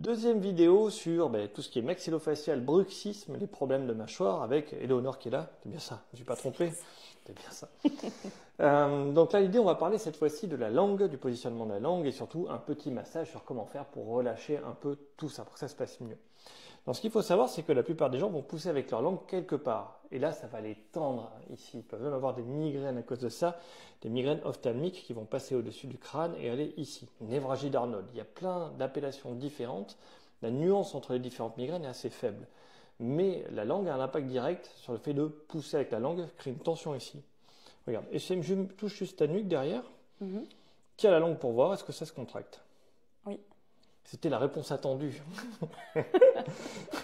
Deuxième vidéo sur tout ce qui est maxillofacial, bruxisme, les problèmes de mâchoire avec Éléonore qui est là. C'est bien ça, je ne me suis pas trompé. C'est bien ça. Donc là, l'idée, on va parler cette fois-ci de la langue, du positionnement de la langue et surtout un petit massage sur comment faire pour relâcher un peu tout ça, pour que ça se passe mieux. Donc ce qu'il faut savoir, c'est que la plupart des gens vont pousser avec leur langue quelque part. Et là, ça va les tendre ici. Ils peuvent même avoir des migraines à cause de ça, des migraines ophtalmiques qui vont passer au-dessus du crâne et aller ici. Névragie d'Arnold. Il y a plein d'appellations différentes. La nuance entre les différentes migraines est assez faible. Mais la langue a un impact direct sur le fait de pousser avec la langue, créer une tension ici. Regarde, et je touche juste ta nuque derrière. Tiens la langue pour voir, est-ce que ça se contracte? Oui. C'était la réponse attendue.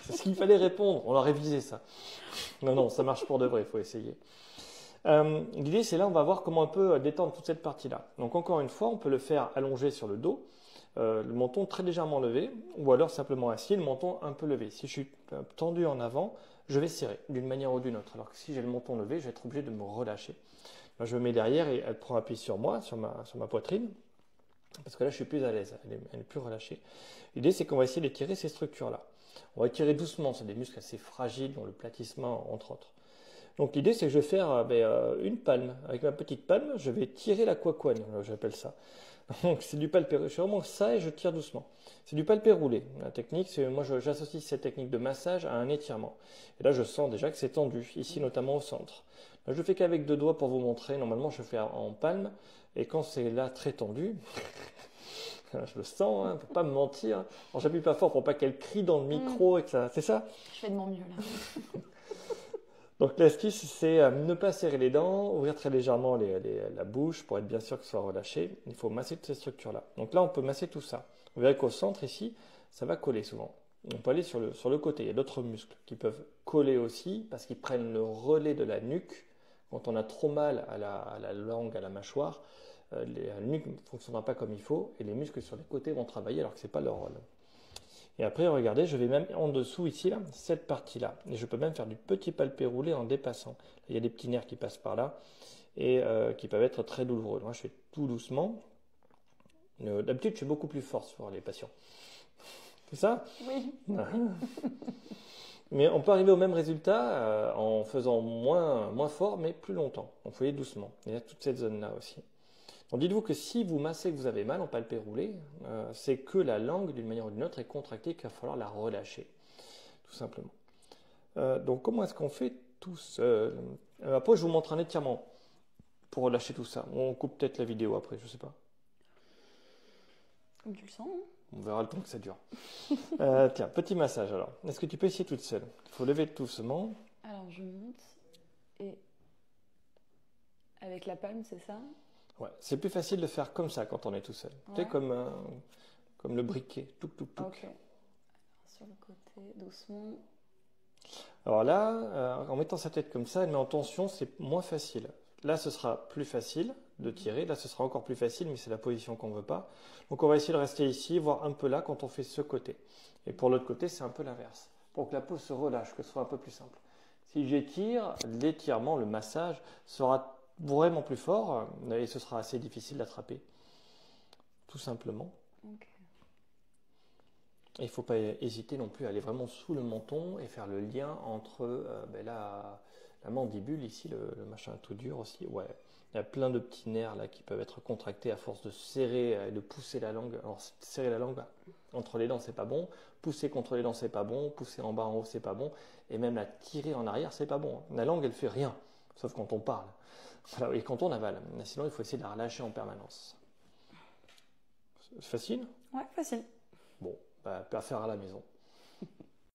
C'est ce qu'il fallait répondre. On l'a révisé ça. Non, ça marche pour de vrai, il faut essayer. L'idée, c'est là, on va voir comment on peut détendre toute cette partie-là. Donc encore une fois, on peut le faire allongé sur le dos, le menton très légèrement levé, ou alors simplement assis, le menton un peu levé. Si je suis tendu en avant, je vais serrer d'une manière ou d'une autre. Alors que si j'ai le menton levé, je vais être obligé de me relâcher. Là, je me mets derrière et elle prend appui sur moi, sur ma poitrine. Parce que là, je suis plus à l'aise, elle est plus relâchée. L'idée, c'est qu'on va essayer d'étirer ces structures-là. On va étirer doucement, c'est des muscles assez fragiles, dont le platysma, entre autres. Donc l'idée, c'est que je vais faire une palme. Avec ma petite palme, je vais tirer la coicoigne, j'appelle ça. Donc c'est du palpé, je fais vraiment ça et je tire doucement. C'est du palpé roulé. La technique, c'est moi j'associe cette technique de massage à un étirement. Et là, je sens déjà que c'est tendu, ici notamment au centre. Là, je le fais qu'avec 2 doigts pour vous montrer. Normalement, je fais en palme. Et quand c'est là très tendu, je le sens, hein, pour pas me mentir. Alors, j'appuie pas fort pour pas qu'elle crie dans le micro et que ça. C'est ça? Je fais de mon mieux là. Donc l'astuce, c'est ne pas serrer les dents, ouvrir très légèrement la bouche pour être bien sûr que ce soit relâché. Il faut masser toutes ces structures-là. Donc là, on peut masser tout ça. Vous verrez qu'au centre, ici, ça va coller souvent. On peut aller sur le côté. Il y a d'autres muscles qui peuvent coller aussi parce qu'ils prennent le relais de la nuque. Quand on a trop mal à la langue, à la mâchoire, la nuque ne fonctionnera pas comme il faut et les muscles sur les côtés vont travailler alors que ce n'est pas leur rôle. Et après, regardez, je vais même en dessous ici, là, cette partie-là. Et je peux même faire du petit palpé roulé en dépassant. Il y a des petits nerfs qui passent par là et qui peuvent être très douloureux. Moi, je fais tout doucement. D'habitude, je suis beaucoup plus fort sur les patients. C'est ça? Oui. Mais on peut arriver au même résultat en faisant moins fort, mais plus longtemps. Donc, vous voyez, doucement. Il y a toute cette zone-là aussi. Donc dites-vous que si vous massez que vous avez mal en palpé roulé, c'est que la langue, d'une manière ou d'une autre, est contractée, qu'il va falloir la relâcher, tout simplement. Donc comment est-ce qu'on fait tout seul? Après, je vous montre un étirement pour relâcher tout ça. On coupe peut-être la vidéo après, je ne sais pas. Comme tu le sens, hein. On verra le temps que ça dure. Tiens, petit massage alors. Est-ce que tu peux essayer toute seule? Il faut lever doucement. Alors je monte et avec la palme, c'est ça? Ouais, c'est plus facile de faire comme ça quand on est tout seul. Ouais. Tu sais, comme le briquet. Touc, touc, touc. Ok. Sur le côté, doucement. Alors là, en mettant sa tête comme ça, elle met en tension, c'est moins facile. Là, ce sera plus facile de tirer. Là, ce sera encore plus facile, mais c'est la position qu'on ne veut pas. Donc, on va essayer de rester ici, voire un peu là quand on fait ce côté. Et pour l'autre côté, c'est un peu l'inverse. Pour que la peau se relâche, que ce soit un peu plus simple. Si j'étire, l'étirement, le massage sera vraiment plus fort et ce sera assez difficile d'attraper. Tout simplement. Ok. Il ne faut pas hésiter non plus à aller vraiment sous le menton et faire le lien entre la mandibule, ici, le machin tout dur aussi. Ouais, il y a plein de petits nerfs là qui peuvent être contractés à force de serrer et de pousser la langue. Alors, serrer la langue entre les dents, c'est pas bon. Pousser contre les dents, c'est pas bon. Pousser en bas, en haut, c'est pas bon. Et même la tirer en arrière, c'est pas bon. La langue, elle fait rien, sauf quand on parle. Voilà, et quand on avale. Sinon, il faut essayer de la relâcher en permanence. C'est facile? Ouais, facile. Bon. À faire à la maison.